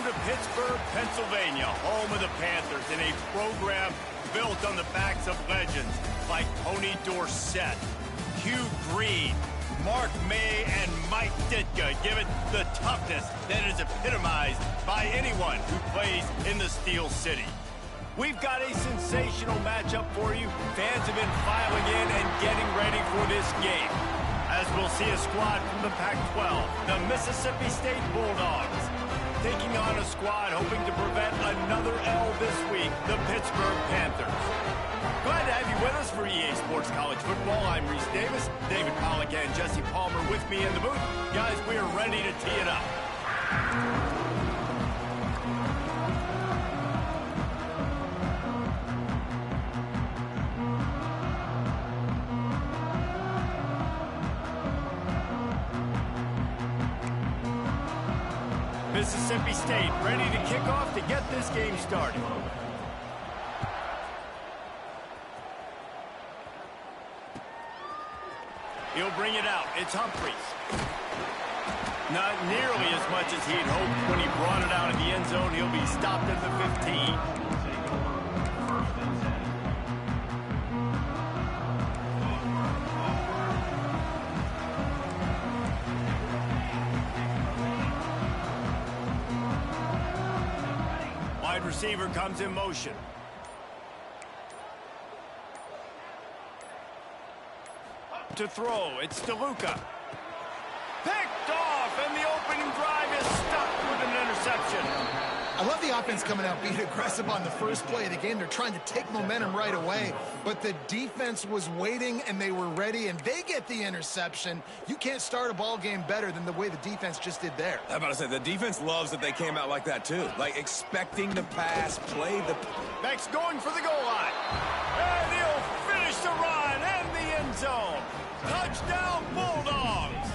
to Pittsburgh, Pennsylvania, home of the Panthers, in a program built on the backs of legends like Tony Dorsett, Hugh Green, Mark May, and Mike Ditka, give it the toughness that is epitomized by anyone who plays in the Steel City. We've got a sensational matchup for you. Fans have been filing in and getting ready for this game, as we'll see a squad from the Pac-12, the Mississippi State Bulldogs, taking on a squad hoping to prevent another L this week, the Pittsburgh Panthers. Glad to have you with us for EA Sports College Football. I'm Reese Davis, David Pollack and Jesse Palmer with me in the booth. Guys, we are ready to tee it up. Mississippi State ready to kick off to get this game started. He'll bring it out. It's Humphries. Not nearly as much as he'd hoped when he brought it out of the end zone. He'll be stopped at the 15. Wide receiver comes in motion. To throw, it's DeLuca. Picked off, and the opening drive is stuck with an interception. I love the offense coming out being aggressive on the first play of the game. They're trying to take momentum right away, but the defense was waiting, and they were ready, and they get the interception. You can't start a ball game better than the way the defense just did there. I'm about to say, the defense loves that they came out like that, too. Like, expecting to pass, play the... Max going for the goal line. And he'll finish the run and the end zone. Touchdown, Bulldogs.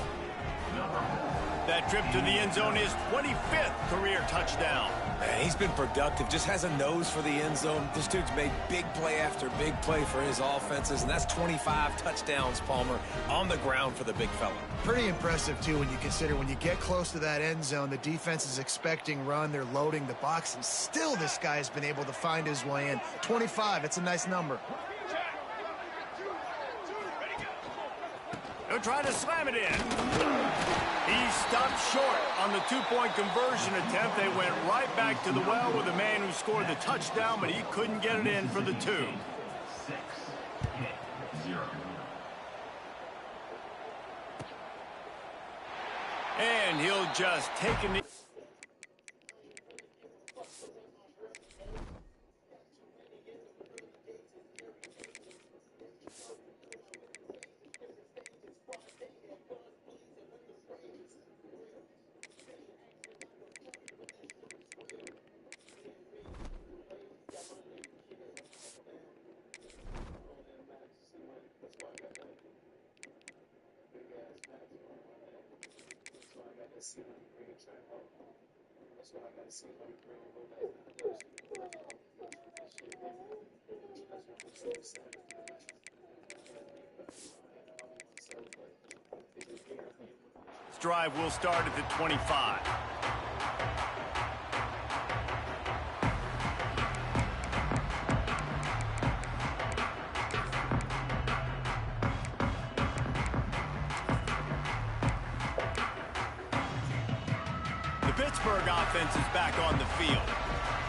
That trip to the end zone is 25th career touchdown. Man, he's been productive, just has a nose for the end zone. This dude's made big play after big play for his offenses, and that's 25 touchdowns, Palmer, on the ground for the big fella. Pretty impressive, too, when you consider when you get close to that end zone, the defense is expecting run, they're loading the box, and still this guy has been able to find his way in. 25, it's a nice number. He'll try to slam it in. He stopped short on the two-point conversion attempt. They went right back to the well with the man who scored the touchdown, but he couldn't get it in for the two. And he'll just take a knee. This drive will start at the 25. Pittsburgh offense is back on the field.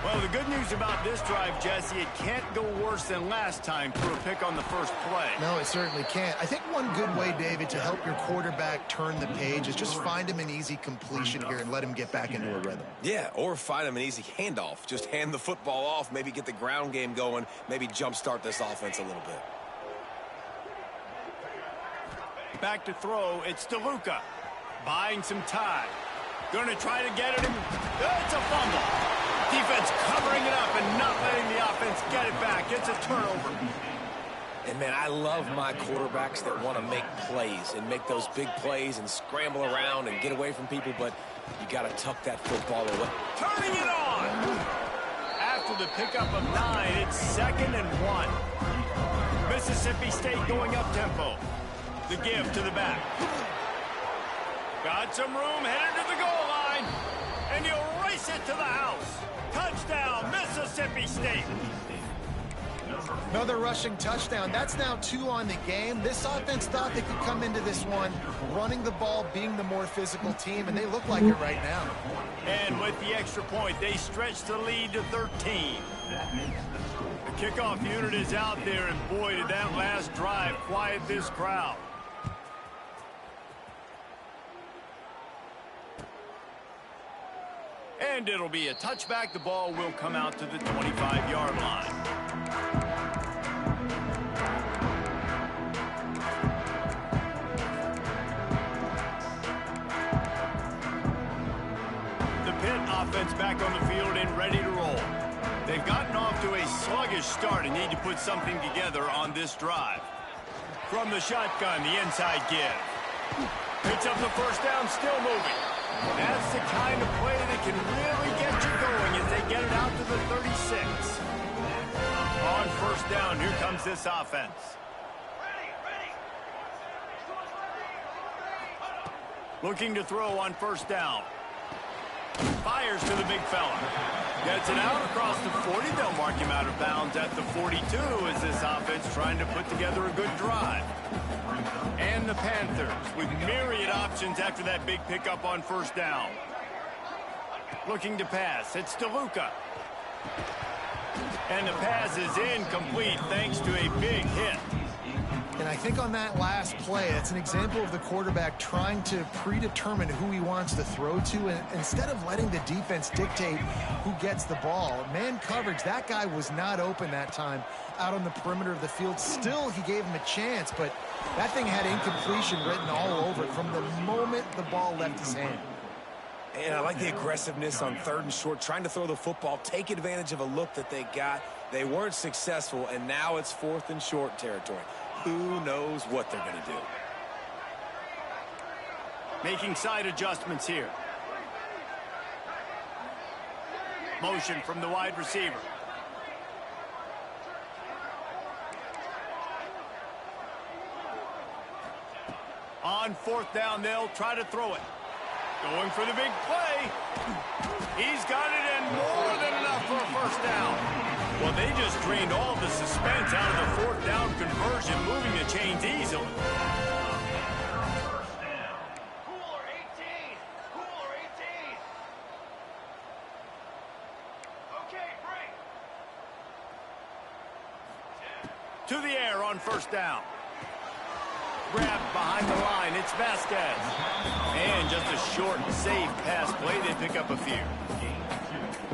Well, the good news about this drive, Jesse, it can't go worse than last time for a pick on the first play. No, it certainly can't. I think one good way, David, to help your quarterback turn the page is just find him an easy completion here and let him get back into a rhythm. Yeah, or find him an easy handoff. Just hand the football off, maybe get the ground game going, maybe jumpstart this offense a little bit. Back to throw, it's DeLuca. Buying some time. Going to try to get it in. It's a fumble. Defense covering it up and not letting the offense get it back. It's a turnover. And, man, I love my quarterbacks that want to make plays and make those big plays and scramble around and get away from people, but you got to tuck that football away. Turning it on. After the pickup of 9, it's 2nd and 1. Mississippi State going up tempo. The give to the back. Got some room, headed to the goal line, and he'll race takes it to the house. Touchdown, Mississippi State. Another rushing touchdown. That's now 2 on the game. This offense thought they could come into this one running the ball, being the more physical team, and they look like it right now. And with the extra point, they stretch the lead to 13. The kickoff unit is out there, and boy, did that last drive quiet this crowd. And it'll be a touchback. The ball will come out to the 25-yard line. The Pitt offense back on the field and ready to roll. They've gotten off to a sluggish start and need to put something together on this drive. From the shotgun, the inside give. Picks up the first down, still moving. That's the kind of play that can really get you going as they get it out to the 36. On first down, here comes this offense. Looking to throw on first down. Fires to the big fella. Gets it out across the 40. They'll mark him out of bounds at the 42 as this offense trying to put together a good drive. And the Panthers with myriad options after that big pickup on first down. Looking to pass. It's DeLuca. And the pass is incomplete thanks to a big hit. And I think on that last play, it's an example of the quarterback trying to predetermine who he wants to throw to, and instead of letting the defense dictate who gets the ball. Man coverage, that guy was not open that time out on the perimeter of the field. Still, he gave him a chance, but that thing had incompletion written all over it from the moment the ball left his hand. And I like the aggressiveness on 3rd and short, trying to throw the football, take advantage of a look that they got. They weren't successful, and now it's 4th and short territory. Who knows what they're going to do? Making side adjustments here. Motion from the wide receiver. On 4th down, they'll try to throw it. Going for the big play. He's got it, and more than enough for a first down. Well, they just drained all the suspense out of the 4th down conversion, moving the chains easily. To the air on first down. Grabbed behind the line. It's Vasquez. And just a short, safe pass play. They pick up a few.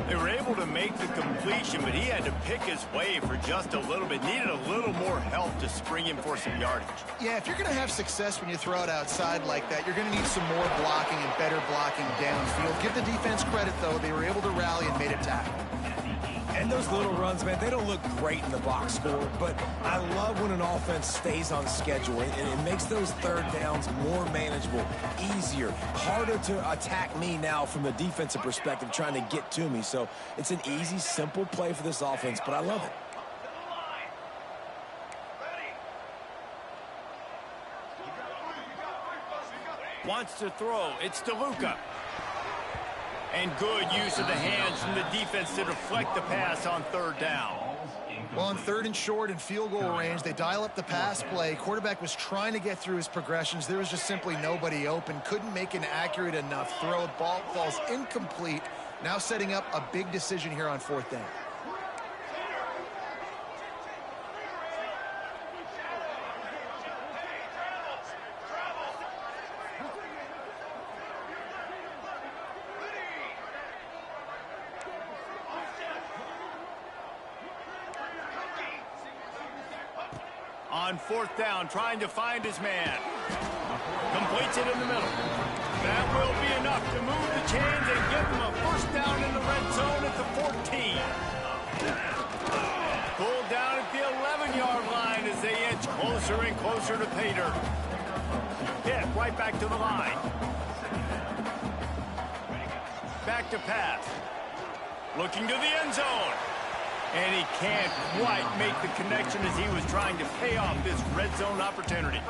They were able to make the completion, but he had to pick his way for just a little bit. Needed a little more help to spring him for some yardage. Yeah, if you're going to have success when you throw it outside like that, you're going to need some more blocking and better blocking downfield. Give the defense credit, though. They were able to rally and made a tackle. And those little runs, man, they don't look great in the box score, but I love when an offense stays on schedule, and it makes those 3rd downs more manageable, easier, harder to attack me now from the defensive perspective trying to get to me. So it's an easy, simple play for this offense, but I love it. Wants to throw. It's DeLuca. And good use of the hands from the defense to deflect the pass on 3rd down. Well, on 3rd and short and field goal range, they dial up the pass play. Quarterback was trying to get through his progressions. There was just simply nobody open. Couldn't make an accurate enough throw. Ball falls incomplete. Now setting up a big decision here on 4th down. On 4th down, trying to find his man. Completes it in the middle. That will be enough to move the chains and give them a first down in the red zone at the 14. Pulled down at the 11-yard line as they inch closer and closer to pay dirt. Hit right back to the line. Back to pass. Looking to the end zone. And he can't quite make the connection as he was trying to pay off this red zone opportunity.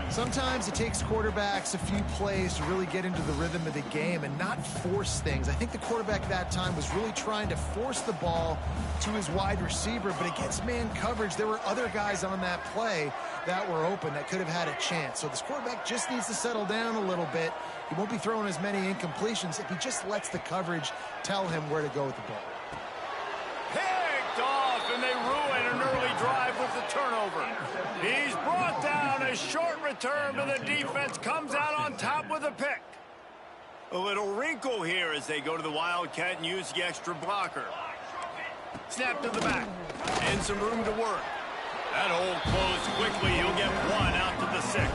Sometimes it takes quarterbacks a few plays to really get into the rhythm of the game and not force things. I think the quarterback that time was really trying to force the ball to his wide receiver, but against man coverage, there were other guys on that play that were open that could have had a chance. So this quarterback just needs to settle down a little bit. He won't be throwing as many incompletions if he just lets the coverage tell him where to go with the ball. Picked off, and they ruin an early drive with the turnover. He's brought down. A short return, but the defense comes out on top with a pick. A little wrinkle here as they go to the Wildcat and use the extra blocker. Snap to the back, and some room to work. That hole closed quickly. He'll get one out to the 6.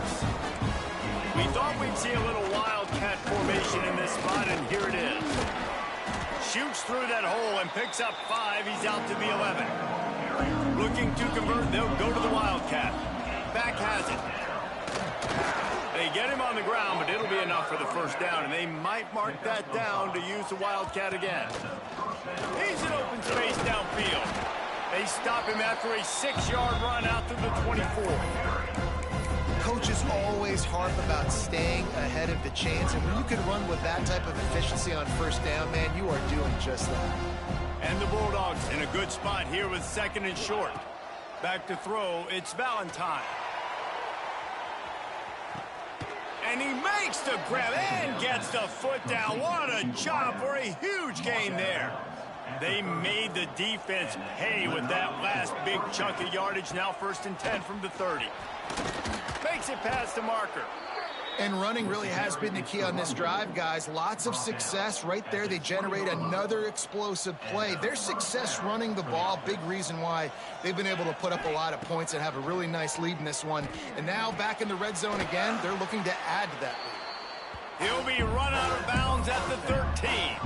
We thought we'd see a little Wildcat formation in this spot, and here it is. Shoots through that hole and picks up 5. He's out to the 11. Looking to convert, they'll go to the Wildcat. Back has it. They get him on the ground, but it'll be enough for the first down, and they might mark that down to use the Wildcat again. He's in open space downfield. They stop him after a 6-yard run out to the 24. Coaches always harp about staying ahead of the chains, and when you can run with that type of efficiency on first down, man, you are doing just that. And the Bulldogs in a good spot here with 2nd and short. Back to throw, it's Valentine. And he makes the grab and gets the foot down. What a job for a huge gain there. They made the defense pay with that last big chunk of yardage. Now 1st and 10 from the 30. Makes it past the marker. And running really has been the key on this drive, guys. Lots of success right there. They generate another explosive play. Their success running the ball, big reason why they've been able to put up a lot of points and have a really nice lead in this one. And now back in the red zone again, they're looking to add to that lead. He'll be run out of bounds at the 13.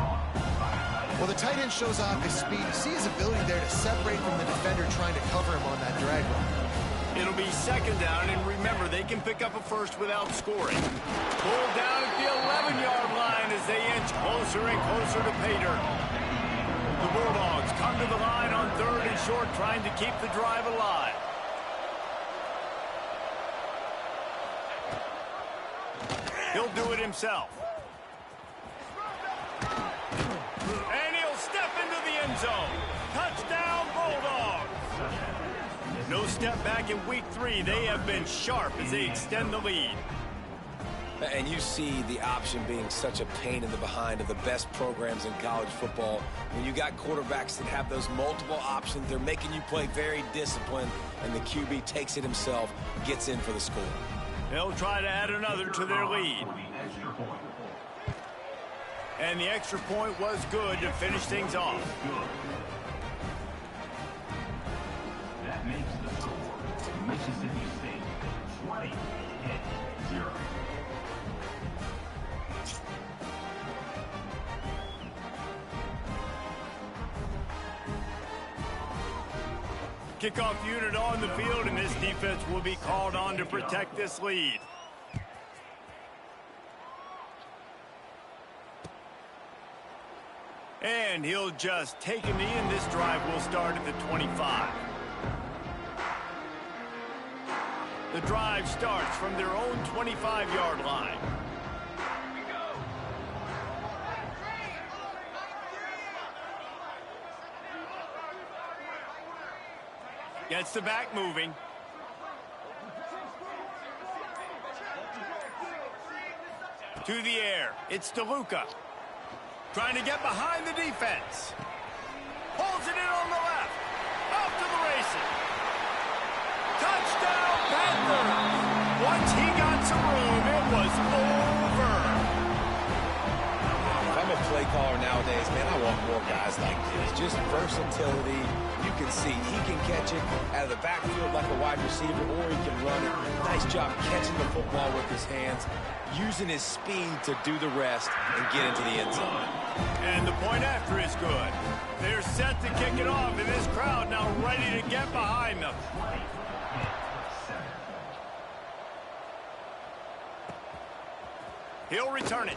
Well, the tight end shows off his speed. You see his ability there to separate from the defender trying to cover him on that drag run. It'll be 2nd down, and remember, they can pick up a first without scoring. Pulled down at the 11-yard line as they inch closer and closer to pay dirt. The Bulldogs come to the line on 3rd and short, trying to keep the drive alive. He'll do it himself. And he'll step into the end zone. Touchdown, Bulldogs. No step back in week 3. They have been sharp as they extend the lead. And you see the option being such a pain in the behind of the best programs in college football. When you got quarterbacks that have those multiple options, they're making you play very disciplined, and the QB takes it himself, gets in for the score. They'll try to add another to their lead. And the extra point was good to finish things off. That makes the score Mississippi State 20-0. Kickoff unit on the field, and this defense will be called on to protect this lead. And he'll just take a knee, and this drive will start at the 25. The drive starts from their own 25-yard line. Gets the back moving. To the air. It's DeLuca. Trying to get behind the defense. Pulls it in on the left. Off to the races. Touchdown, Panthers. Once he got some room, it was over. If I'm a play caller nowadays, man, I want more guys like this. Just versatility. You can see he can catch it out of the backfield like a wide receiver, or he can run it. Nice job catching the football with his hands, using his speed to do the rest and get into the end zone. And the point after is good. They're set to kick it off, and this crowd now ready to get behind them. He'll return it.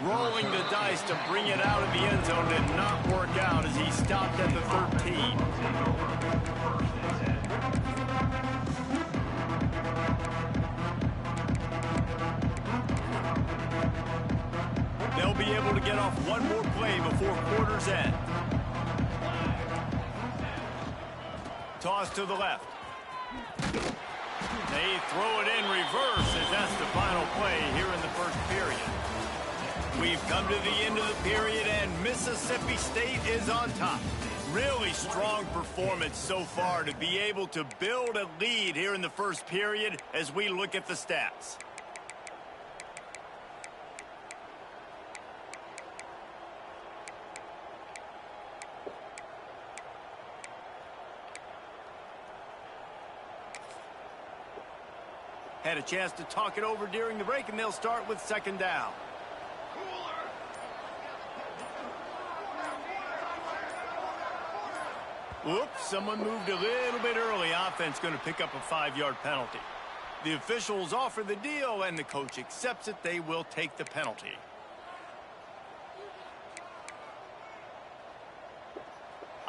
Rolling the dice to bring it out of the end zone did not work out as he stopped at the 13. They'll be able to get off one more play before quarter's end. Toss to the left. They throw it in reverse as that's the final play here in the first period. We've come to the end of the period, and Mississippi State is on top. Really strong performance so far to be able to build a lead here in the first period as we look at the stats. Had a chance to talk it over during the break, and they'll start with second down. Whoops, someone moved a little bit early. Offense going to pick up a 5-yard penalty. The officials offer the deal, and the coach accepts it. They will take the penalty.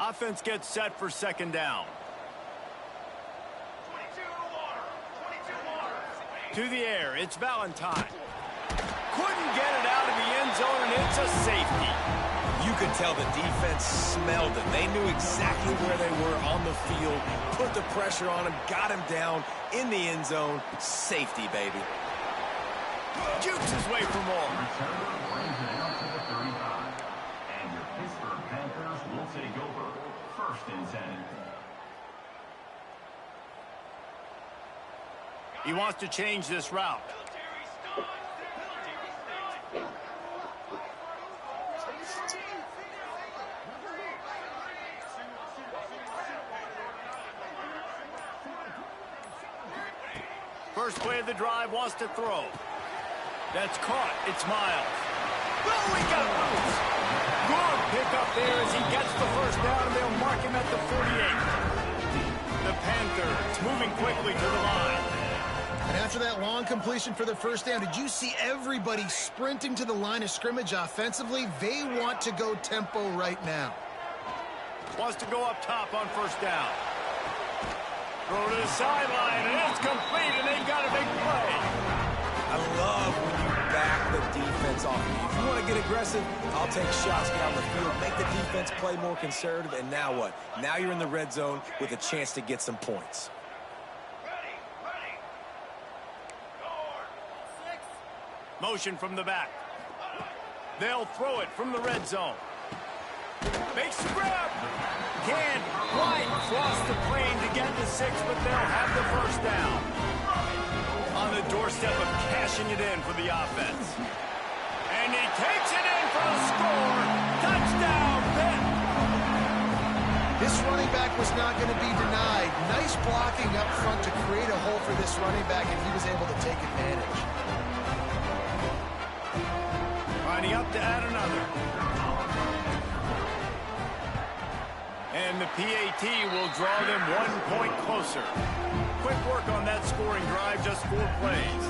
Offense gets set for second down. To the air, it's Valentine. Couldn't get it out of the end zone, and it's a safety. You could tell the defense smelled it. They knew exactly where they were on the field, put the pressure on him, got him down in the end zone. Safety, baby. Jukes his way for more. Returner brings it out to the 35. And your Pittsburgh Panthers will take over. First and 10. He wants to change this route. First play of the drive, wants to throw. That's caught. It's Miles. Oh, he got loose. Good pickup there as he gets the first down, and they'll mark him at the 48. The Panthers moving quickly to the line. And after that long completion for the first down, did you see everybody sprinting to the line of scrimmage offensively? They want to go tempo right now. Wants to go up top on first down. Throw to the sideline, and it's complete, and they've got a big play. I love when you back the defense off. If you want to get aggressive, I'll take shots down the field, make the defense play more conservative, and now what? Now you're in the red zone with a chance to get some points. Motion from the back. They'll throw it from the red zone. Makes the grab. Can't quite cross the plane to get the 6, but they'll have the first down. On the doorstep of cashing it in for the offense. And he takes it in for the score. Touchdown, Pitt. This running back was not going to be denied. Nice blocking up front to create a hole for this running back, and he was able to take advantage. Lining up to add another. And the PAT will draw them 1 point closer. Quick work on that scoring drive, just 4 plays.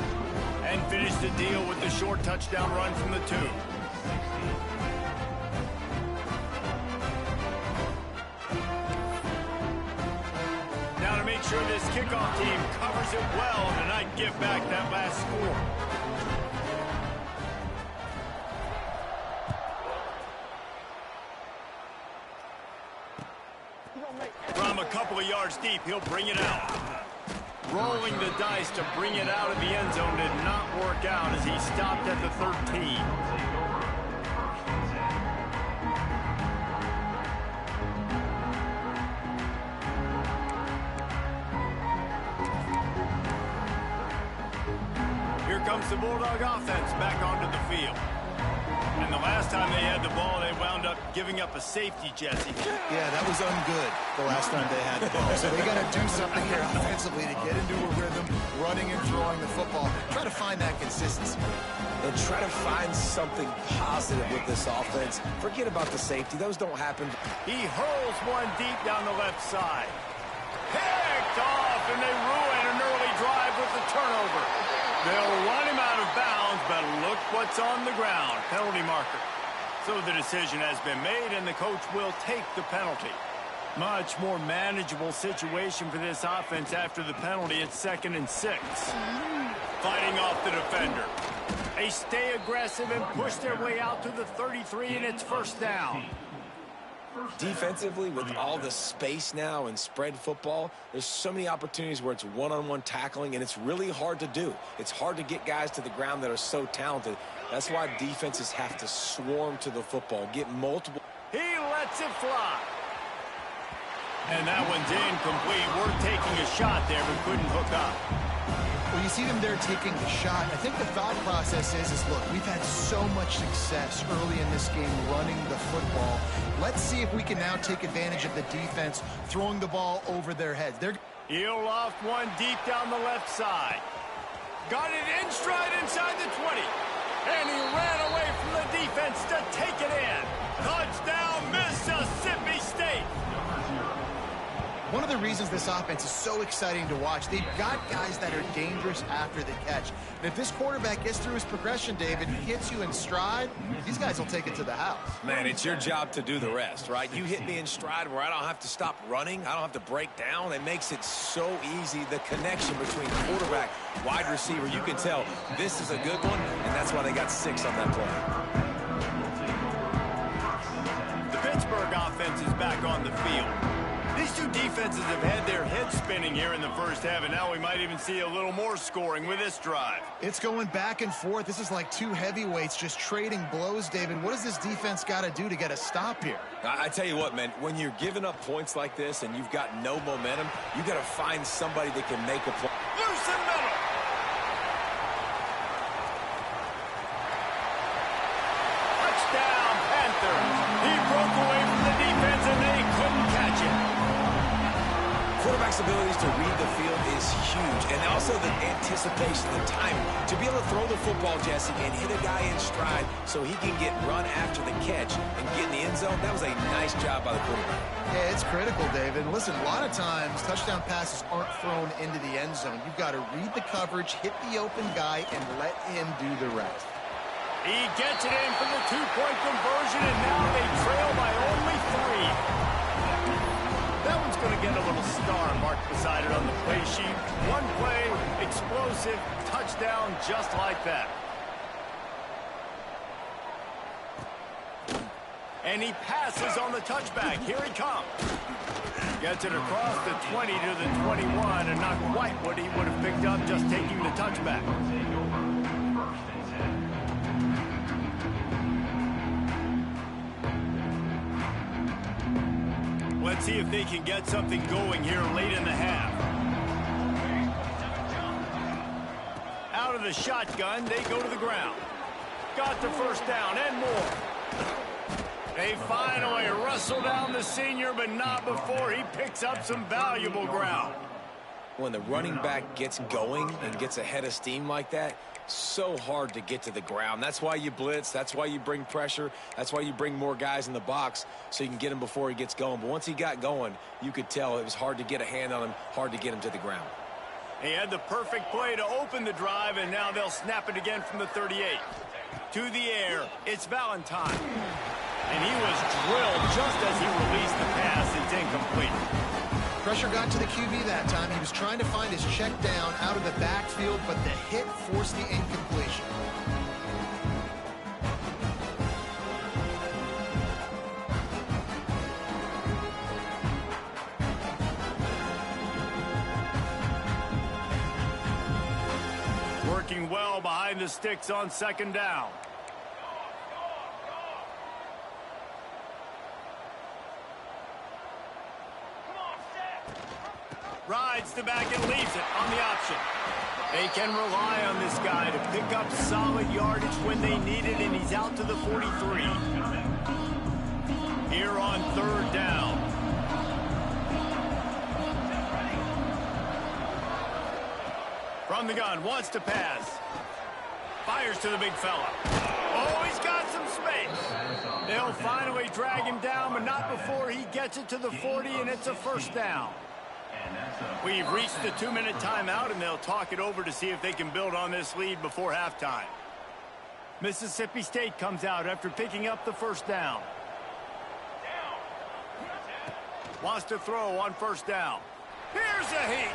And finish the deal with the short touchdown run from the 2. Now to make sure this kickoff team covers it well and not give back that last score. From a couple of yards deep, he'll bring it out. Rolling the dice to bring it out of the end zone did not work out as he stopped at the 13. Here comes the Bulldog offense back onto the field. And the last time they had the ball, they wound up giving up a safety, Jesse. Yeah, that was ungood the last time they had the ball. So they got to do something here offensively to get into a rhythm, running and throwing the football. Try to find that consistency. And try to find something positive with this offense. Forget about the safety. Those don't happen. He hurls one deep down the left side. Picked off, and they ruin an early drive with the turnover. They'll run him out of bounds, but look what's on the ground. Penalty marker. So the decision has been made, and the coach will take the penalty. Much more manageable situation for this offense after the penalty. It's 2nd and 6. Fighting off the defender. They stay aggressive and push their way out to the 33, and it's 1st down. Defensively, with all the space now and spread football, there's so many opportunities where it's one-on-one tackling, and it's really hard to do. It's hard to get guys to the ground that are so talented. That's why defenses have to swarm to the football, get multiple. He lets it fly. And that one's incomplete. We're taking a shot there, but couldn't hook up. Well, you see them there taking the shot. I think the thought process is look, we've had so much success early in this game running the football. Let's see if we can now take advantage of the defense throwing the ball over their heads. He'll loft one deep down the left side. Got it in stride inside the 20. And he ran away from the defense to take it in. Touchdown, Mississippi State. One of the reasons this offense is so exciting to watch, they've got guys that are dangerous after the catch. And if this quarterback gets through his progression, David, hits you in stride, these guys will take it to the house. Man, it's your job to do the rest, right? You hit me in stride where I don't have to stop running. I don't have to break down. It makes it so easy. The connection between quarterback, wide receiver, you can tell this is a good one, and that's why they got 6 on that play. The Pittsburgh offense is back on the field. These two defenses have had their heads spinning here in the first half, and now we might even see a little more scoring with this drive. It's going back and forth. This is like two heavyweights just trading blows, David. What does this defense got to do to get a stop here? I tell you what, man, when you're giving up points like this and you've got no momentum, you got to find somebody that can make a play. Loose and middle. Touchdown, Panthers. He broke away from the defense, and they couldn't catch him. Quarterback's abilities to read the field is huge, and also the anticipation, the timing. To be able to throw the football, Jesse, and hit a guy in stride so he can get run after the catch and get in the end zone, that was a nice job by the quarterback. Yeah, it's critical, David. Listen, a lot of times touchdown passes aren't thrown into the end zone. You've got to read the coverage, hit the open guy, and let him do the rest. He gets it in for the two-point conversion, and now they trail by only 3. That one's going to get a little star marked beside it on the play sheet. One play, explosive, touchdown, just like that. And he passes on the touchback. Here he comes. Gets it across the 20 to the 21, and not quite what he would have picked up just taking the touchback. Let's see if they can get something going here late in the half. Out of the shotgun, they go to the ground. Got the first down and more. They finally wrestle down the senior, but not before he picks up some valuable ground. When the running back gets going and gets ahead of steam like that, so hard to get to the ground. That's why you blitz. That's why you bring pressure. That's why you bring more guys in the box so you can get him before he gets going. But once he got going, you could tell it was hard to get a hand on him, hard to get him to the ground. He had the perfect play to open the drive, and now they'll snap it again from the 38. To the air, it's Valentine. And he was drilled just as he released the pass. It's incomplete. Pressure got to the QB that time. He was trying to find his check down out of the backfield, but the hit forced the incompletion. Working well behind the sticks on 2nd down. Rides the back and leaves it on the option. They can rely on this guy to pick up solid yardage when they need it, and he's out to the 43. Here on 3rd down. From the gun, wants to pass. Fires to the big fella. Oh, he's got some space. They'll finally drag him down, but not before he gets it to the 40, and it's a 1st down. We've reached the 2-minute timeout, and they'll talk it over to see if they can build on this lead before halftime. Mississippi State comes out after picking up the first down. Wants to throw on first down. Here's a heat.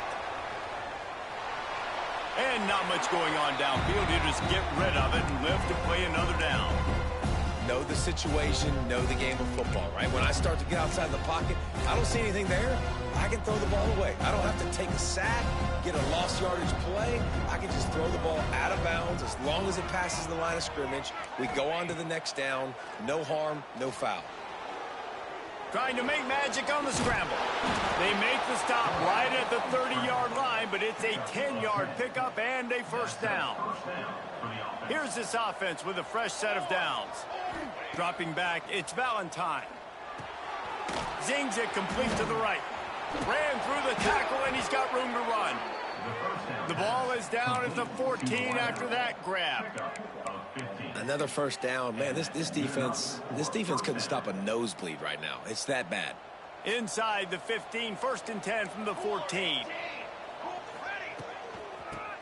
And not much going on downfield. You just get rid of it and live to play another down. Know the situation, know the game of football, right? When I start to get outside the pocket, I don't see anything there, I can throw the ball away. I don't have to take a sack, get a lost yardage play. I can just throw the ball out of bounds as long as it passes the line of scrimmage. We go on to the next down. No harm, no foul. Trying to make magic on the scramble. They make the stop right at the 30-yard line, but it's a 10-yard pickup and a first down. Here's this offense with a fresh set of downs. Dropping back, it's Valentine. Zings it complete to the right. Ran through the tackle, and he's got room to run. The ball is down at the 14 after that grab. Another first down. Man, this defense couldn't stop a nosebleed right now. It's that bad. Inside the 15, 1st and 10 from the 14.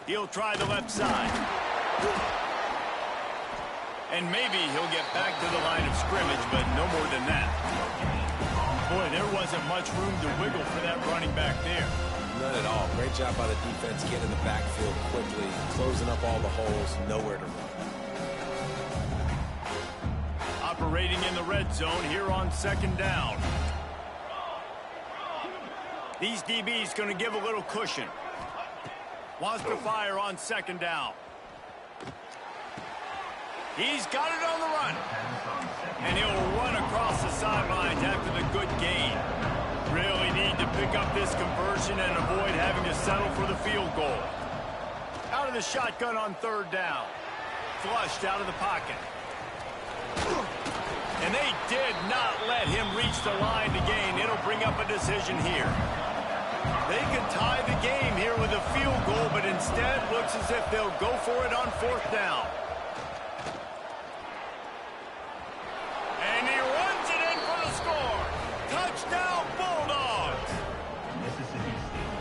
He'll try the left side. And maybe he'll get back to the line of scrimmage, but no more than that. Boy, there wasn't much room to wiggle for that running back there. None at all. Great job by the defense getting in the backfield quickly, closing up all the holes, nowhere to run. Operating in the red zone here on 2nd down. These DBs going to give a little cushion. Wants to fire on 2nd down. He's got it on the run. And he'll run across the sidelines after the good gain. Really need to pick up this conversion and avoid having to settle for the field goal. Out of the shotgun on 3rd down. Flushed out of the pocket. And they did not let him reach the line to gain. It'll bring up a decision here. They could tie the game here with a field goal, but instead looks as if they'll go for it on 4th down. And he runs it in for the score. Touchdown, Bulldogs.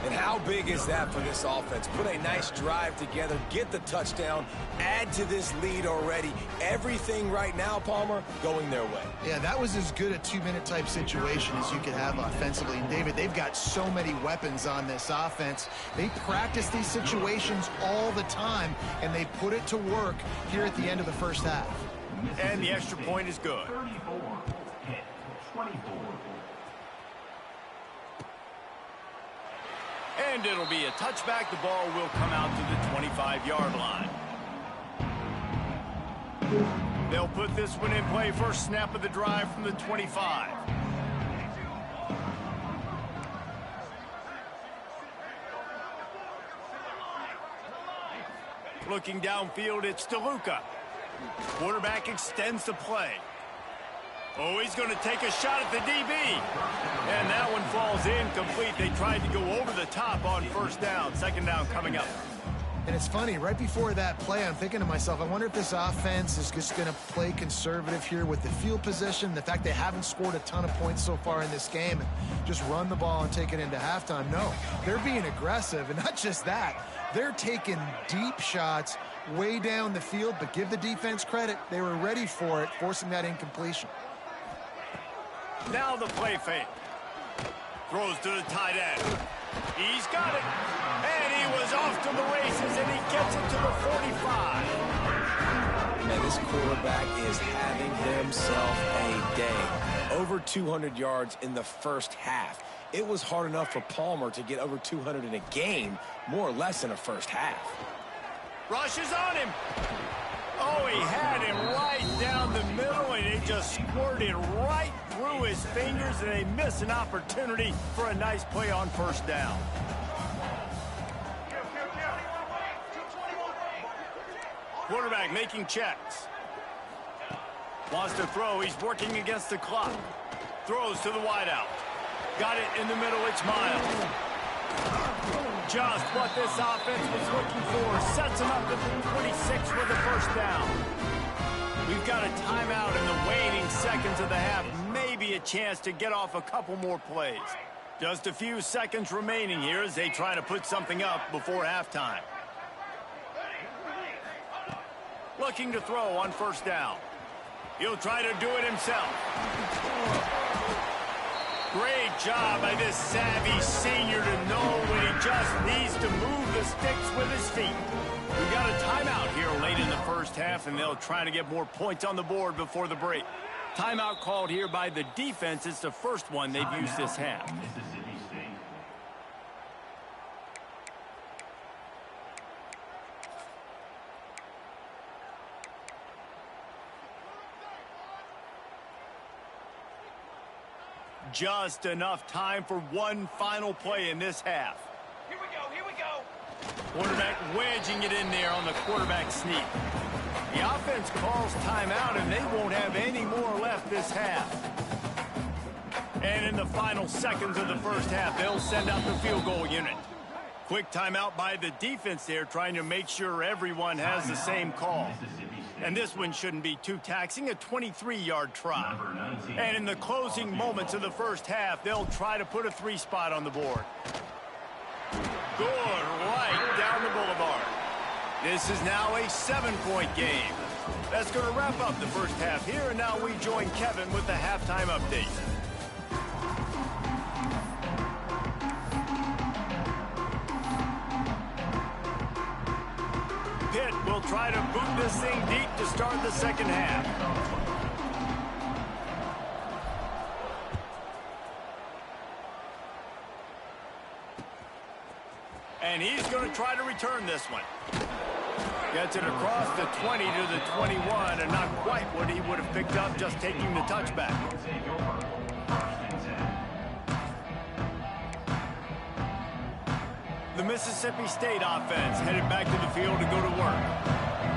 And how big is that for this offense? Put a nice drive together, get the touchdown, add to this lead already. Everything right now, Palmer, going their way. Yeah, that was as good a 2-minute type situation as you could have offensively. And David, they've got so many weapons on this offense. They practice these situations all the time, and they put it to work here at the end of the first half. And the extra point is good. 34, hit, 24. And it'll be a touchback. The ball will come out to the 25-yard line. They'll put this one in play. First snap of the drive from the 25. Looking downfield, it's DeLuca. Quarterback extends the play. Oh, he's going to take a shot at the DB. And that one falls incomplete. They tried to go over the top on 1st down. 2nd down coming up. And it's funny, right before that play, I'm thinking to myself, I wonder if this offense is just going to play conservative here with the field position, the fact they haven't scored a ton of points so far in this game, and just run the ball and take it into halftime. No, they're being aggressive, and not just that. They're taking deep shots way down the field, but give the defense credit. They were ready for it, forcing that incompletion. Now the play fake. Throws to the tight end. He's got it. And he was off to the races, and he gets it to the 45. And this quarterback is having himself a day. Over 200 yards in the first half. It was hard enough for Palmer to get over 200 in a game, more or less in a first half. Rushes on him. Oh, he had him right down the middle, and it just squirted right through his fingers, and they miss an opportunity for a nice play on 1st down. Quarterback making checks. Wants to throw. He's working against the clock. Throws to the wideout. Got it in the middle. It's Miles. Just what this offense was looking for. Sets him up at the 26 for the 1st down. We've got a timeout in the waning seconds of the half. Maybe a chance to get off a couple more plays. Just a few seconds remaining here as they try to put something up before halftime. Looking to throw on first down. He'll try to do it himself. Great job by this savvy senior to know when he just needs to move the sticks with his feet. We've got a timeout here late in the first half, and they'll try to get more points on the board before the break. Timeout called here by the defense. It's the first one they've used this half. Just enough time for one final play in this half. Here we go, here we go. Quarterback wedging it in there on the quarterback sneak. The offense calls timeout, and they won't have any more left this half. And in the final seconds of the first half, they'll send out the field goal unit. Quick timeout by the defense there, trying to make sure everyone has the same call. And this one shouldn't be too taxing, a 23-yard try. And in the closing moments of the first half, they'll try to put a 3-spot on the board. Good, right down the boulevard. This is now a 7-point game. That's going to wrap up the first half here, and now we join Kevin with the halftime update. Pitt will try to boot this thing deep to start the second half. And he's going to try to return this one. Gets it across the 20 to the 21, and not quite what he would have picked up just taking the touchback. The Mississippi State offense headed back to the field to go to work.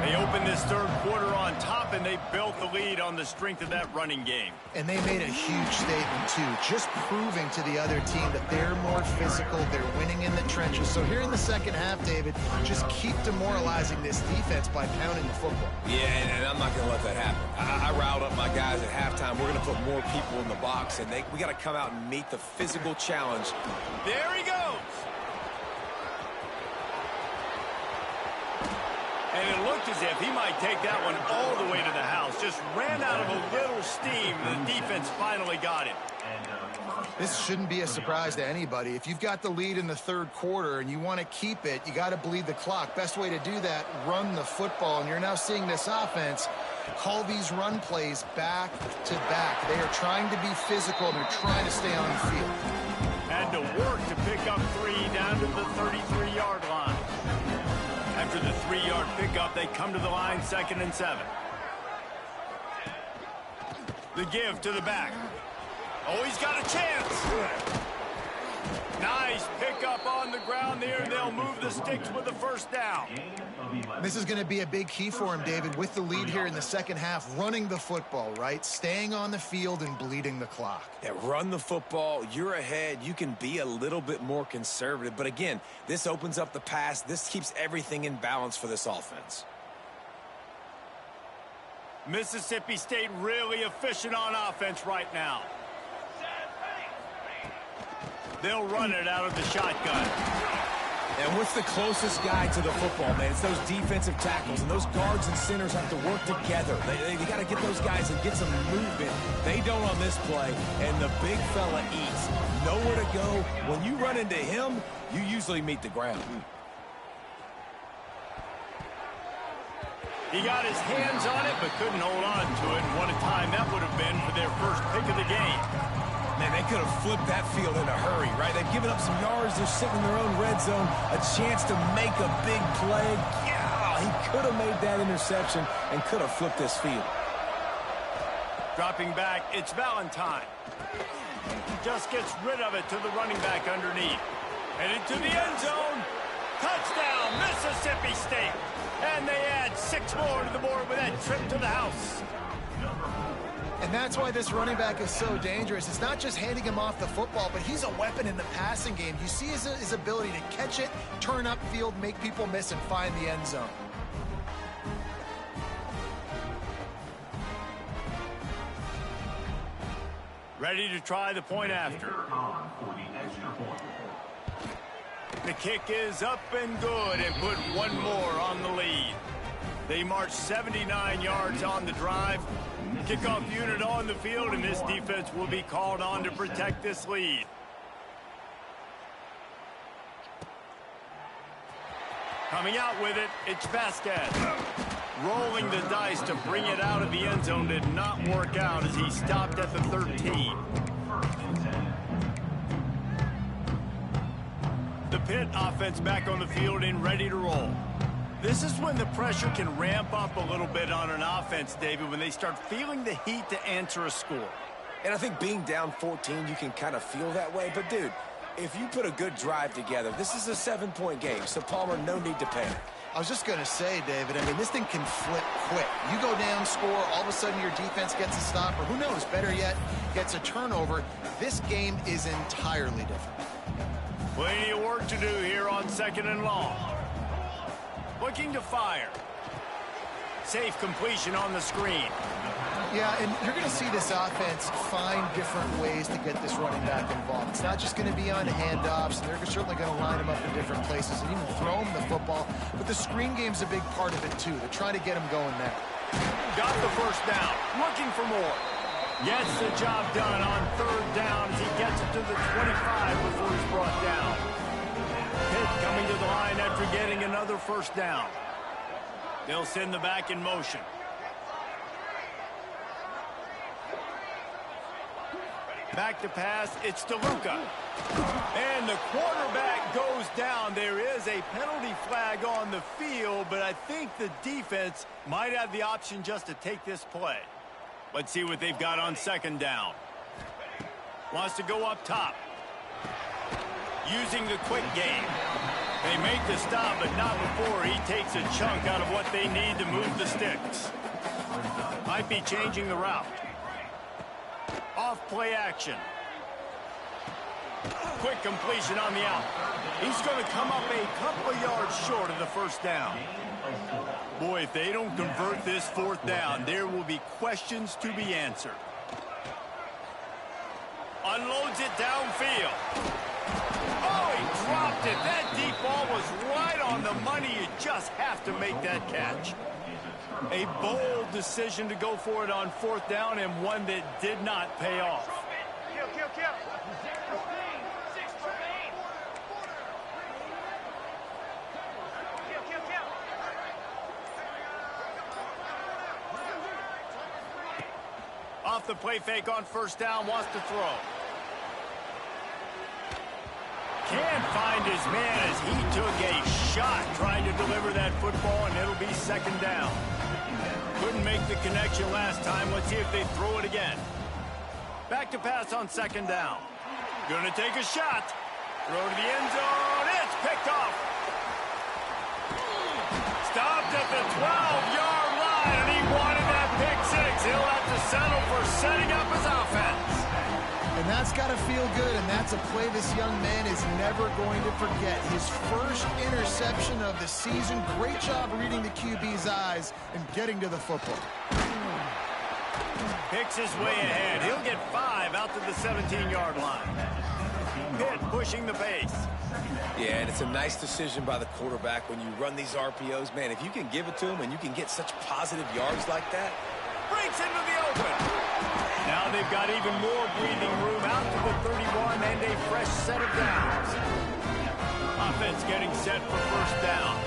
They opened this third quarter on top, and they built the lead on the strength of that running game. And they made a huge statement, too, just proving to the other team that they're more physical, they're winning in the trenches. So here in the second half, David, just keep demoralizing this defense by pounding the football. Yeah, and I'm not going to let that happen. I riled up my guys at halftime. We're going to put more people in the box, and we got to come out and meet the physical challenge. There he goes. And it looked as if he might take that one all the way to the house. Just ran out of a little steam. The defense finally got it. This shouldn't be a surprise to anybody. If you've got the lead in the third quarter and you want to keep it, you got to bleed the clock. Best way to do that, run the football. And you're now seeing this offense call these run plays back to back. They are trying to be physical, and they're trying to stay on the field. Had to work to pick up 3 down to the 33-yard line. After the 3-yard pickup, they come to the line 2nd and 7. The give to the back. Oh, he's got a chance. Nice pickup on the ground there. They'll move the sticks with the first down. This is going to be a big key for him, David, with the lead here in the second half, running the football, right? Staying on the field and bleeding the clock. Yeah, run the football. You're ahead. You can be a little bit more conservative. But again, this opens up the pass. This keeps everything in balance for this offense. Mississippi State really efficient on offense right now. They'll run it out of the shotgun. And what's the closest guy to the football, man? It's those defensive tackles, and those guards and centers have to work together. They got to get those guys and get some movement. They don't on this play, and the big fella eats. Nowhere to go. When you run into him, you usually meet the ground. He got his hands on it, but couldn't hold on to it. And what a time that would have been for their first pick of the game. Man, they could have flipped that field in a hurry, right? They've given up some yards. They're sitting in their own red zone. A chance to make a big play. Yeah, he could have made that interception and could have flipped this field. Dropping back, it's Valentine. Just gets rid of it to the running back underneath. Headed to the end zone. Touchdown, Mississippi State. And they add 6 more to the board with that trip to the house. And that's why this running back is so dangerous. It's not just handing him off the football, but he's a weapon in the passing game. You see his ability to catch it, turn upfield, make people miss, and find the end zone. Ready to try the point after. On for the extra point. The kick is up and good and put one more on the lead. They march 79 yards on the drive. Kickoff unit on the field, and this defense will be called on to protect this lead. Coming out with it, it's Vasquez. Rolling the dice to bring it out of the end zone did not work out as he stopped at the 13. The Pitt offense back on the field and ready to roll. This is when the pressure can ramp up a little bit on an offense, David, when they start feeling the heat to answer a score. And I think being down 14, you can kind of feel that way. But, dude, if you put a good drive together, this is a 7-point game. So, Palmer, no need to panic. I was just going to say, David, I mean, this thing can flip quick. You go down, score, all of a sudden your defense gets a stop, or who knows, better yet, gets a turnover. This game is entirely different. Plenty of work to do here on 2nd and long. Looking to fire. Safe completion on the screen. Yeah, and you're going to see this offense find different ways to get this running back involved. It's not just going to be on handoffs, and they're certainly going to line him up in different places and even throw him the football. But the screen game's a big part of it, too. They're trying to get him going now. Got the first down. Looking for more. Gets the job done on 3rd down as he gets it to the 25 before he's brought down. Pitt coming to the line after getting another first down. They'll send the back in motion. Back to pass, it's DeLuca. And the quarterback goes down. There is a penalty flag on the field, but I think the defense might have the option just to take this play. Let's see what they've got on 2nd down. Wants to go up top. Using the quick game. They make the stop, but not before he takes a chunk out of what they need to move the sticks. Might be changing the route. Off play action. Quick completion on the out. He's going to come up a couple of yards short of the first down. Boy, if they don't convert this 4th down, there will be questions to be answered. Unloads it downfield. Oh, he dropped it. That deep ball was right on the money. You just have to make that catch. A bold decision to go for it on 4th down, and one that did not pay off. Off the play fake on 1st down, wants to throw. Can't find his man as he took a shot trying to deliver that football, and it'll be 2nd down. Couldn't make the connection last time. Let's see if they throw it again. Back to pass on 2nd down. Gonna take a shot. Throw to the end zone. It's picked off. Stopped at the 12-yard line, and he wanted that pick 6. He'll have to settle for setting up his offense. And that's got to feel good, and that's a play this young man is never going to forget. His first interception of the season. Great job reading the QB's eyes and getting to the football. Picks his way ahead. He'll get 5 out to the 17-yard line. Pitt pushing the pace. Yeah, and it's a nice decision by the quarterback when you run these RPOs. Man, if you can give it to him and you can get such positive yards like that. Breaks into the open. Now they've got even more breathing room out to the 31 and a fresh set of downs. Offense getting set for 1st down.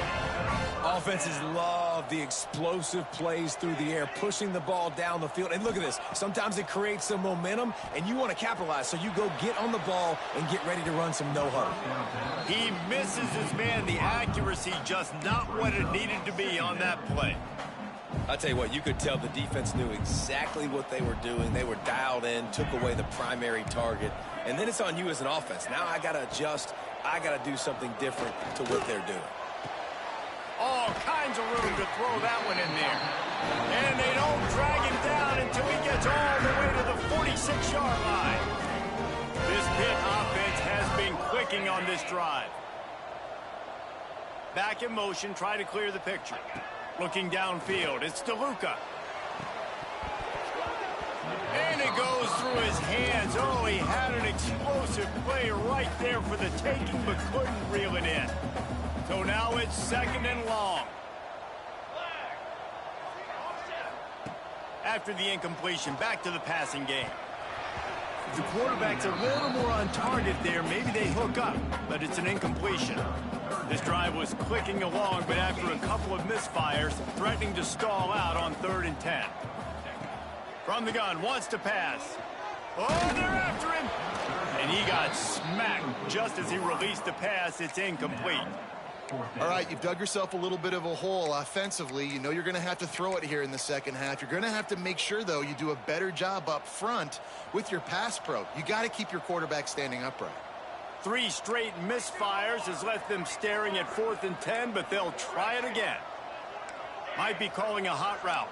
Offenses love the explosive plays through the air, pushing the ball down the field. And look at this. Sometimes it creates some momentum, and you want to capitalize. So you go get on the ball and get ready to run some no-huddle. He misses his man. The accuracy just not what it needed to be on that play. I'll tell you what, you could tell the defense knew exactly what they were doing. They were dialed in, took away the primary target. And then it's on you as an offense. Now I got to adjust. I got to do something different to what they're doing. All kinds of room to throw that one in there. And they don't drag him down until he gets all the way to the 46-yard line. This Pitt offense has been clicking on this drive. Back in motion, try to clear the picture. Looking downfield, it's DeLuca. And it goes through his hands. So he had an explosive play right there for the taking, but couldn't reel it in. So now it's 2nd and long. After the incompletion, back to the passing game. If the quarterback's a little more on target there, maybe they hook up, but it's an incompletion. This drive was clicking along, but after a couple of misfires, threatening to stall out on 3rd and 10. From the gun, wants to pass. Oh, they're after him! And he got smacked just as he released the pass. It's incomplete. All right, you've dug yourself a little bit of a hole offensively. You know you're going to have to throw it here in the second half. You're going to have to make sure, though, you do a better job up front with your pass pro. You got to keep your quarterback standing upright. 3 straight misfires has left them staring at 4th and 10, but they'll try it again. Might be calling a hot route.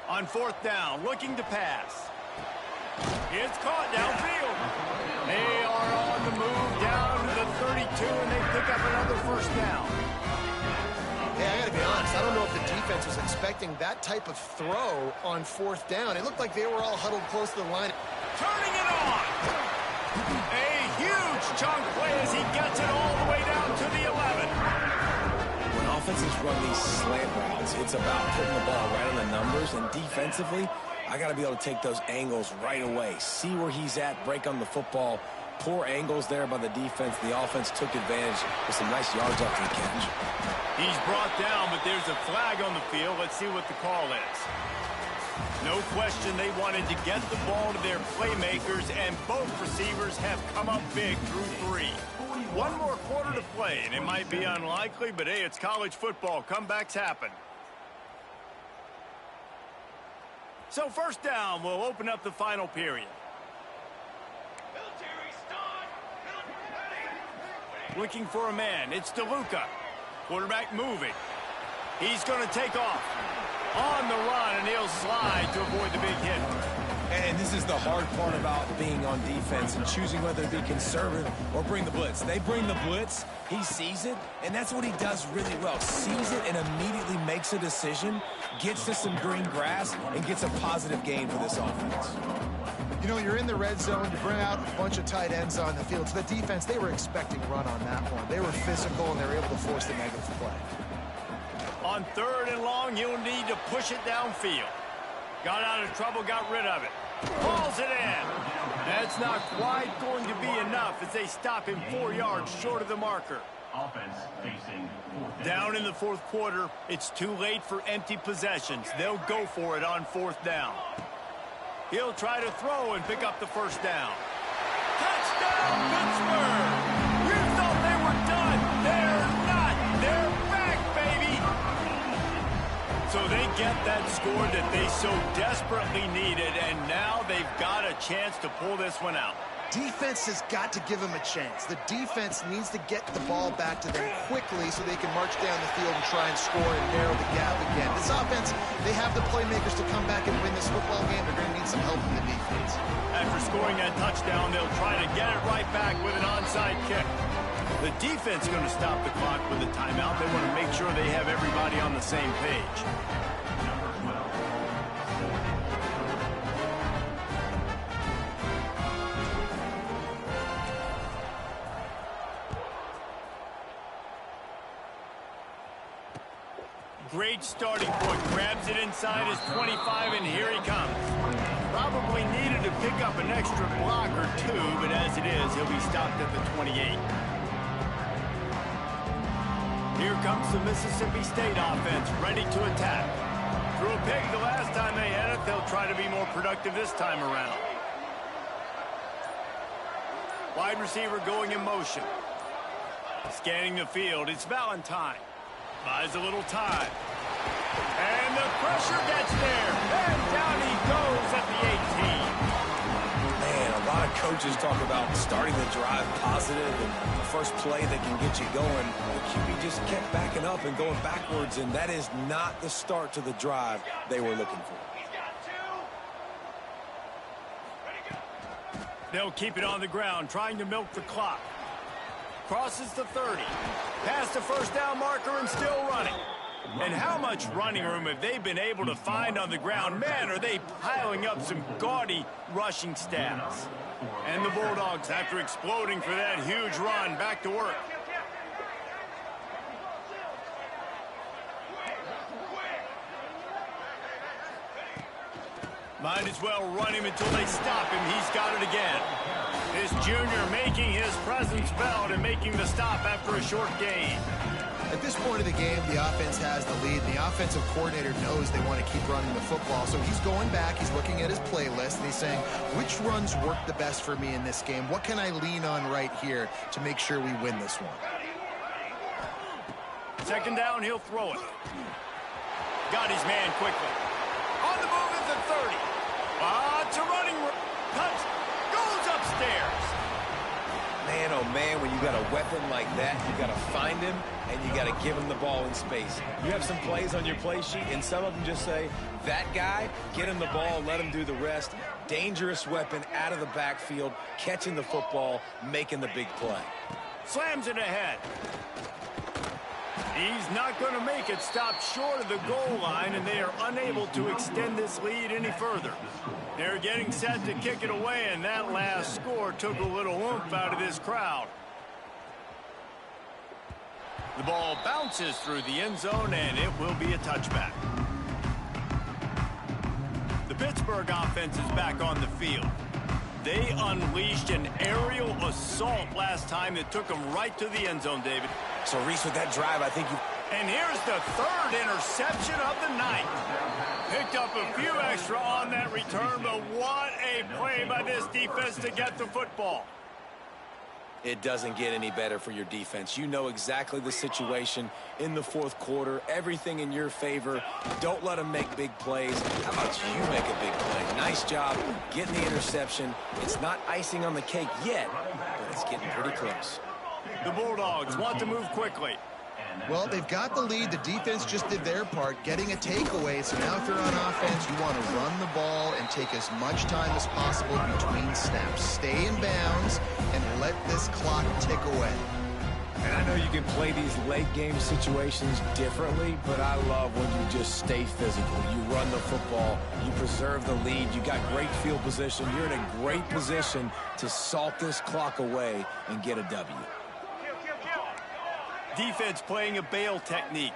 On 4th down, looking to pass. It's caught downfield. They are on the move down to the 32, and they pick up another 1st down. Hey, I gotta be honest, I don't know if the defense was expecting that type of throw on 4th down. It looked like they were all huddled close to the line. Turning it on. A huge chunk play as he gets it all the way down to the 11. When offenses run these slant routes, it's about putting the ball right on the numbers, and defensively, I got to be able to take those angles right away, see where he's at, break on the football. Poor angles there by the defense. The offense took advantage with some nice yards after the catch. He's brought down, but there's a flag on the field. Let's see what the call is. No question they wanted to get the ball to their playmakers, and both receivers have come up big through 3. 1 more quarter to play, and it might be unlikely, but hey, it's college football. Comebacks happen. So 1st down will open up the final period. Looking for a man. It's DeLuca. Quarterback moving. He's going to take off. On the run, and he'll slide to avoid the big hit. And this is the hard part about being on defense and choosing whether to be conservative or bring the blitz. They bring the blitz, he sees it, and that's what he does really well. Sees it and immediately makes a decision, gets to some green grass, and gets a positive gain for this offense. You know, you're in the red zone, you bring out a bunch of tight ends on the field. So the defense, they were expecting run on that one. They were physical, and they were able to force the negative play. On 3rd and long, you'll need to push it downfield. Got out of trouble, got rid of it. Hauls it in. That's not quite going to be enough as they stop him 4 yards short of the marker. Offense facing 4th down in the 4th quarter. It's too late for empty possessions. They'll go for it on 4th down. He'll try to throw and pick up the 1st down. Touchdown, Pittsburgh! You thought they were done. They're not. They're back, baby! So they get that score that they so desperately needed, and now they've got a chance to pull this one out. Defense has got to give them a chance. The defense needs to get the ball back to them quickly so they can march down the field and try and score and narrow the gap again. This offense, they have the playmakers to come back and win this football game. They're going to need some help from the defense. After scoring that touchdown, they'll try to get it right back with an onside kick. The defense is going to stop the clock with a timeout. They want to make sure they have everybody on the same page. Great starting point. Grabs it inside his 25, and here he comes. Probably needed to pick up an extra block or 2, but as it is, he'll be stopped at the 28. Here comes the Mississippi State offense, ready to attack. Threw a pig the last time they had it. They'll try to be more productive this time around. Wide receiver going in motion. Scanning the field, it's Valentine. Buys a little time. And the pressure gets there. And down he goes at the 18. Man, a lot of coaches talk about starting the drive positive and the first play that can get you going. The QB just kept backing up and going backwards, and that is not the start to the drive they were looking for. They'll keep it on the ground, trying to milk the clock. Crosses the 30. Past the 1st down marker and still running. And how much running room have they been able to find on the ground? Man, are they piling up some gaudy rushing stats. And the Bulldogs, after exploding for that huge run, back to work. Might as well run him until they stop him. He's got it again. This junior making his presence felt and making the stop after a short gain. At this point of the game, the offense has the lead, and the offensive coordinator knows they want to keep running the football. So he's going back, he's looking at his playlist, and he's saying, which runs work the best for me in this game? What can I lean on right here to make sure we win this one? Second down, he'll throw it. Got his man quickly. On the move at the 30. It's a running touch. Goes upstairs. Man, oh man, when you got a weapon like that, you got to find him and you got to give him the ball in space. You have some plays on your play sheet, and some of them just say, that guy, get him the ball, let him do the rest. Dangerous weapon out of the backfield, catching the football, making the big play. Slams it ahead. He's not going to make it. Stopped short of the goal line, and they are unable to extend this lead any further. They're getting set to kick it away, and that last score took a little oomph out of this crowd. The ball bounces through the end zone, and it will be a touchback. The Pittsburgh offense is back on the field. They unleashed an aerial assault last time that took them right to the end zone, David. So, Reese, with that drive, I think you... And here's the third interception of the night. Picked up a few extra on that return, but what a play by this defense to get the football. It doesn't get any better for your defense. You know exactly the situation in the fourth quarter. Everything in your favor. Don't let them make big plays. How about you make a big play? Nice job getting the interception. It's not icing on the cake yet, but it's getting pretty close. The Bulldogs want to move quickly. Well, they've got the lead. The defense just did their part, getting a takeaway. So now if they're on offense, you want to run the ball and take as much time as possible between snaps. Stay in bounds and let this clock tick away. And I know you can play these late game situations differently, but I love when you just stay physical. You run the football, you preserve the lead, you got great field position. You're in a great position to salt this clock away and get a W. Defense playing a bail technique.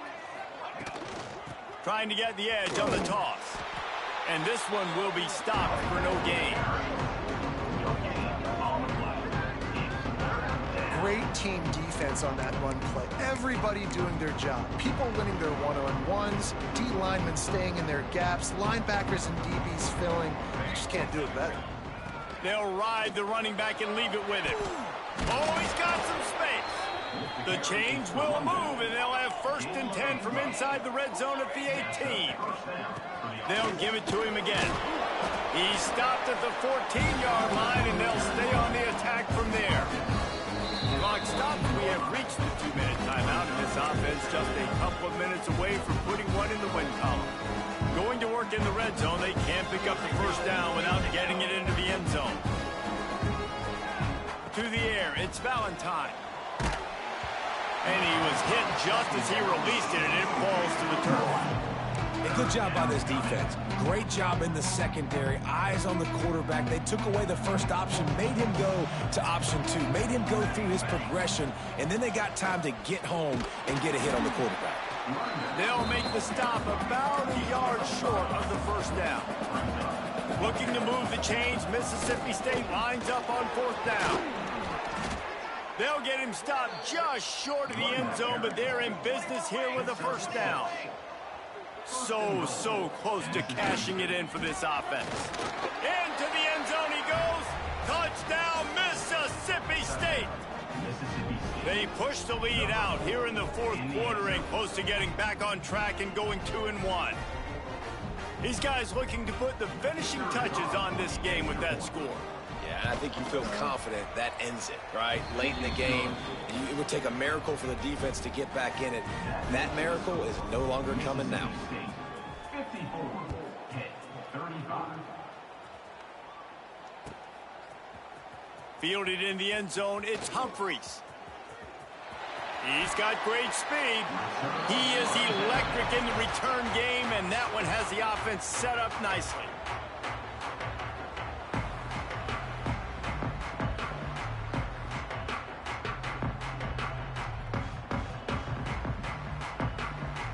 Trying to get the edge on the toss. And this one will be stopped for no gain. Great team defense on that run play. Everybody doing their job. People winning their one-on-ones, D linemen staying in their gaps, linebackers and DBs filling. You just can't do it better. They'll ride the running back and leave it with him. Oh, he's got some space. The chains will move, and they'll have 1st and 10 from inside the red zone at the 18. They'll give it to him again. He stopped at the 14-yard line, and they'll stay on the attack from there. Clock stops. We have reached the 2-minute timeout, and this offense just a couple of minutes away from putting one in the win column. Going to work in the red zone, they can't pick up the first down without getting it into the end zone. To the air, it's Valentine. And he was hit just as he released it, and it falls to the turf. A good job by this defense. Great job in the secondary. Eyes on the quarterback. They took away the first option, made him go to option 2, made him go through his progression, and then they got time to get home and get a hit on the quarterback. They'll make the stop about a yard short of the first down. Looking to move the chains, Mississippi State lines up on 4th down. They'll get him stopped just short of the end zone, but they're in business here with a first down. So close to cashing it in for this offense. Into the end zone he goes. Touchdown, Mississippi State. They push the lead out here in the fourth quarter and close to getting back on track and going 2-1. These guys looking to put the finishing touches on this game with that score. Yeah, I think you feel confident that ends it, right? Late in the game, it would take a miracle for the defense to get back in it. That miracle is no longer coming now. 54-35. Fielded in the end zone, it's Humphreys. He's got great speed. He is electric in the return game, and that one has the offense set up nicely.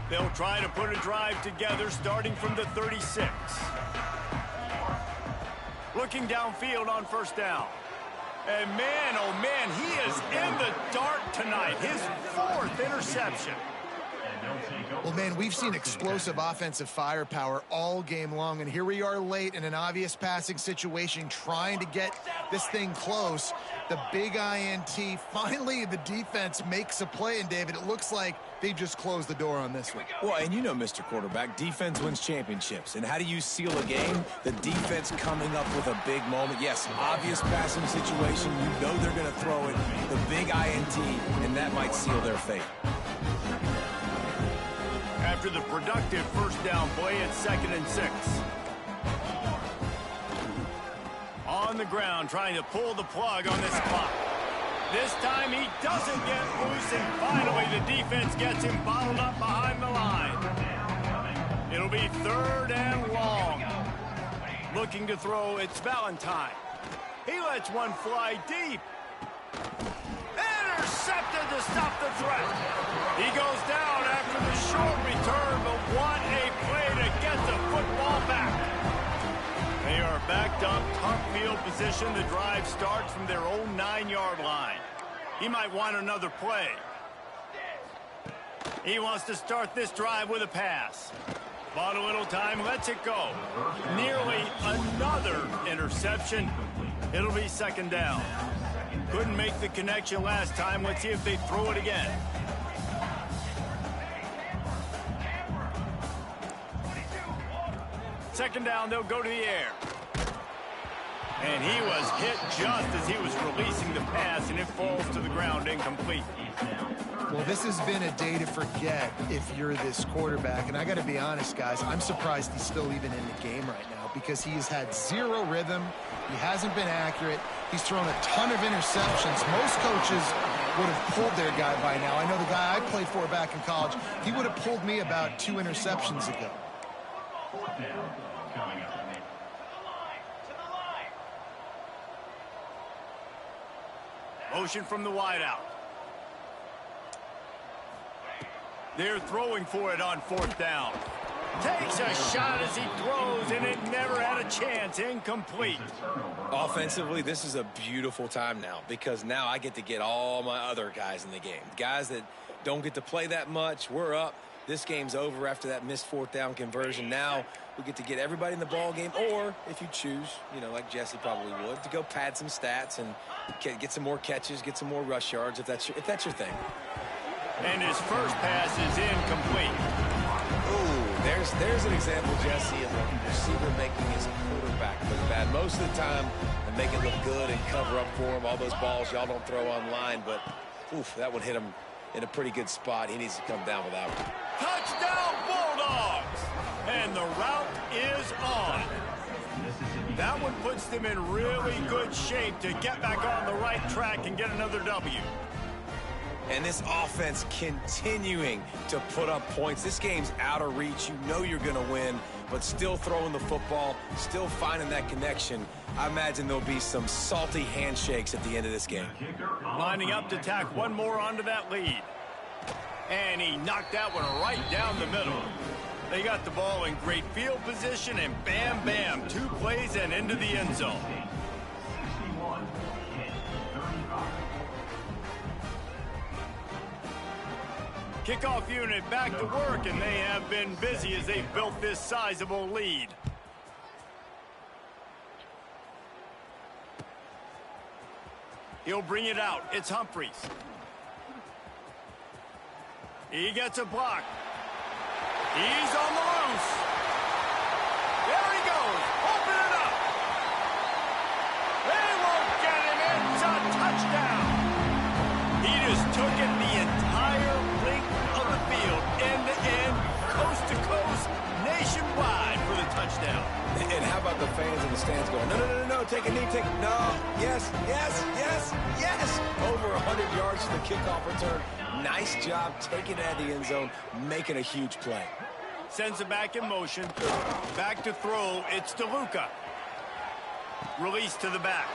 They'll try to put a drive together starting from the 36. Looking downfield on first down. And man, oh man, he is in the dark tonight. His 4th interception. Well, man, we've seen explosive offensive firepower all game long, and here we are late in an obvious passing situation trying to get this thing close. The big INT, finally the defense makes a play, and David, it looks like they just closed the door on this one. Well, and you know, Mr. Quarterback, defense wins championships. And how do you seal a game? The defense coming up with a big moment. Yes, obvious passing situation. You know they're going to throw it. The big INT, and that might seal their fate. After the productive first down play, it's 2nd and 6. On the ground, trying to pull the plug on this clock. This time he doesn't get loose, and finally the defense gets him bottled up behind the line. It'll be 3rd and long. Looking to throw, it's Valentine. He lets one fly deep. Intercepted to stop the threat. He goes down after the short return, but what a play to get the football back. They are backed up, tough field position. The drive starts from their own 9-yard line. He might want another play. He wants to start this drive with a pass. Bought a little time, lets it go. Nearly another interception. It'll be 2nd down. Couldn't make the connection last time. Let's see if they throw it again. Second down, they'll go to the air. And he was hit just as he was releasing the pass, and it falls to the ground incomplete. Well, this has been a day to forget if you're this quarterback. And I got to be honest, guys, I'm surprised he's still even in the game right now because he has had 0 rhythm. He hasn't been accurate. He's thrown a ton of interceptions. Most coaches would have pulled their guy by now. I know the guy I played for back in college, he would have pulled me about 2 interceptions ago. 4th down coming up. Motion from the wideout. They're throwing for it on 4th down. Takes a shot as he throws, and it never had a chance. Incomplete. Offensively, this is a beautiful time now because now I get to get all my other guys in the game. Guys that don't get to play that much, we're up. This game's over after that missed 4th down conversion. Now we get to get everybody in the ball game, or if you choose, you know, like Jesse probably would, to go pad some stats and get some more catches, get some more rush yards if that's your thing. And his first pass is incomplete. Ooh, there's an example, Jesse, of a receiver making his quarterback look bad. Most of the time, they make it look good and cover up for him. All those balls y'all don't throw online, but oof, that one hit him in a pretty good spot. He needs to come down with that one. Touchdown, Bulldogs! And the route is on. That one puts them in really good shape to get back on the right track and get another W. And this offense continuing to put up points. This game's out of reach. You know you're going to win, but still throwing the football, still finding that connection. I imagine there'll be some salty handshakes at the end of this game. Lining up to tack one more onto that lead. And he knocked that one right down the middle. They got the ball in great field position, and bam, bam, 2 plays and into the end zone. 61, 35. Kickoff unit back to work, and they have been busy as they've built this sizable lead. He'll bring it out. It's Humphries. He gets a block. He's on the loose. There he goes. Open it up. They won't get him. It's a touchdown. He just took it the entire length of the field, end-to-end, coast-to-coast, nationwide for the touchdown. And how about the fans in the stands going, no, take a knee, take no, yes. Over 100 yards to the kickoff return. Nice job taking it out of the end zone, making a huge play. Sends it back in motion. Back to throw. It's DeLuca. Release to the back.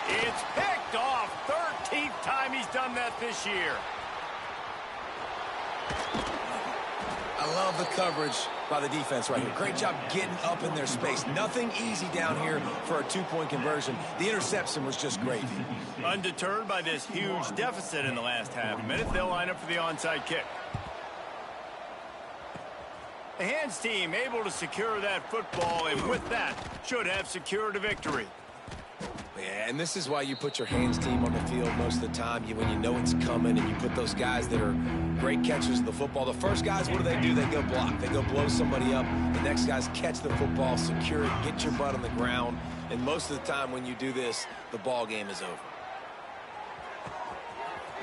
It's picked off. 13th time he's done that this year. I love the coverage by the defense right here. Great job getting up in their space. Nothing easy down here for a two-point conversion. The interception was just great. Undeterred by this huge deficit in the last half minute, they'll line up for the onside kick. The hands team able to secure that football, and with that, should have secured a victory. Yeah, and this is why you put your hands team on the field most of the time. When you know it's coming, and you put those guys that are great catchers of the football. The first guys, what do? They go block. They go blow somebody up. The next guys catch the football, secure it, get your butt on the ground. And most of the time when you do this, the ball game is over.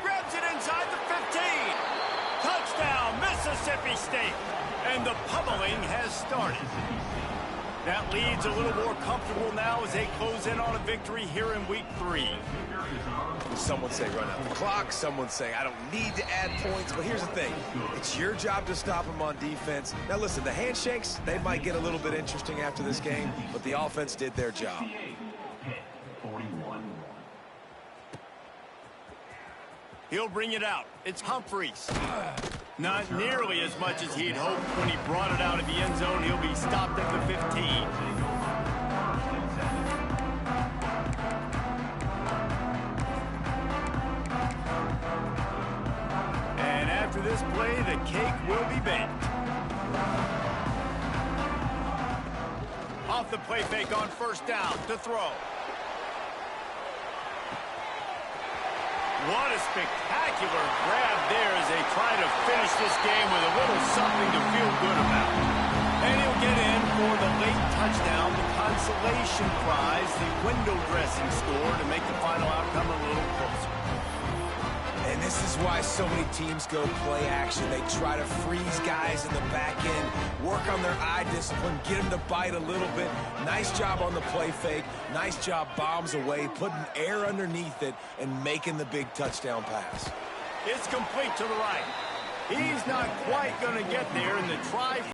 Grabs it inside the 15. Touchdown, Mississippi State. And the pummeling has started. That lead's a little more comfortable now as they close in on a victory here in week 3. Some would say run out the clock. Some would say I don't need to add points. But here's the thing. It's your job to stop them on defense. Now, listen, the handshakes, they might get a little bit interesting after this game, but the offense did their job. He'll bring it out. It's Humphreys. Not nearly as much as he'd hoped when he brought it out of the end zone. He'll be stopped at the 15. And after this play, the cake will be baked. Off the play fake on first down to throw. What a spectacular grab there as they try to finish this game with a little something to feel good about. And he'll get in for the late touchdown, the consolation prize, the window dressing score to make the final outcome a little closer. And this is why so many teams go play action. They try to freeze guys in the back end, work on their eye discipline, get them to bite a little bit. Nice job on the play fake. Nice job bombs away, putting air underneath it, and making the big touchdown pass. It's complete to the right. He's not quite going to get there in the try.